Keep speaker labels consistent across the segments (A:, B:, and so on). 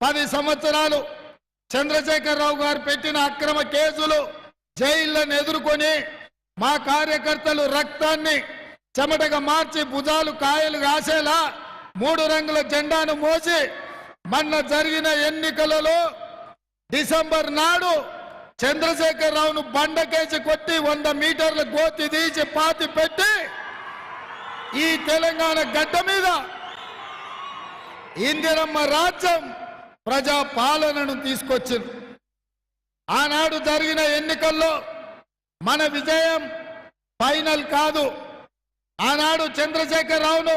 A: 10 సంవత్సరాలు చంద్రశేఖరరావు గారు పెట్టిన అక్రమ కేసులు జైళ్లను ఎదుర్కొని మా కార్యకర్తలు రక్తాన్ని చెమటగా మార్చి భుజాలు కాయలు కాసేలా 3 రంగుల జెండాను మోసి మొన్న జరిగిన ఎన్నికలలో డిసెంబర్ నాడు చంద్రశేఖరరావును బండకేసి కొట్టి 100 మీటర్ల గోతి తీసి పాతి పెట్టి ఈ తెలంగాణ గడ్డ మీద ఇందిరమ్మ రాజ్యం ప్రజా పాలనను తీసుకొచ్చింది. ఆనాడు జరిగిన ఎన్నికల్లో మన విజయం ఫైనల్ కాదు. ఆనాడు చంద్రశేఖరరావును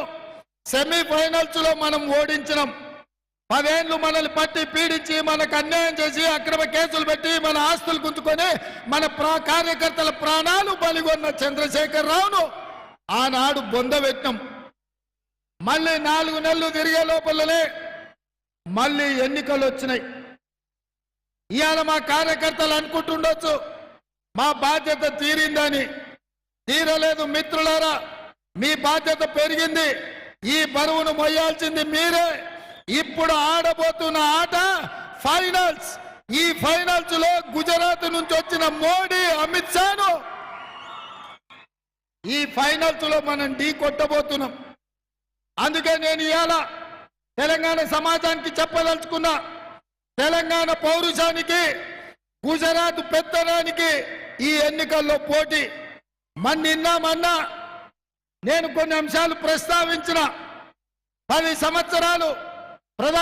A: సెమీఫైనల్స్ లో మనం ఓడించినాం. 10 ఏళ్లు మనల్ని పట్టి పీడించి మనకు అన్యాయం చేసి అక్రమ కేసులు పెట్టి మన ఆస్తులు గుంజుకొని మన కార్యకర్తల ప్రాణాలు బలిగొన్న చంద్రశేఖరరావును ఆనాడు బొందబెట్టినాం. మళ్ళీ 4 నెలలు తిరిగే లోపలనే మళ్ళీ ఎన్నికలు వచ్చినాయి. ఇవాళ మా కార్యకర్తలు అనుకుంటుండొచ్చు మా బాధ్యత తీరిందని. తీరలేదు మిత్రులారా, మీ బాధ్యత పెరిగింది. ఈ బరువును మొయ్యాల్సింది మీరే. ఇప్పుడు ఆడబోతున్న ఆట ఫైనల్స్. ఈ ఫైనల్స్ లో గుజరాత్ నుంచి వచ్చిన మోడీ అమిత్ షాను ఈ ఫైనల్స్ లో మనం ఢీ కొట్టబోతున్నాం. అందుకే నేను ఇవాళ తెలంగాణ సమాజానికి చెప్పదలుచుకున్నా, తెలంగాణ పౌరుషానికి గుజరాత్ పెత్తనానికి ఈ ఎన్నికల్లో పోటీ. నిన్నమన్నా నేను కొన్ని అంశాలు ప్రస్తావించిన. 10 సంవత్సరాలు ప్రధాన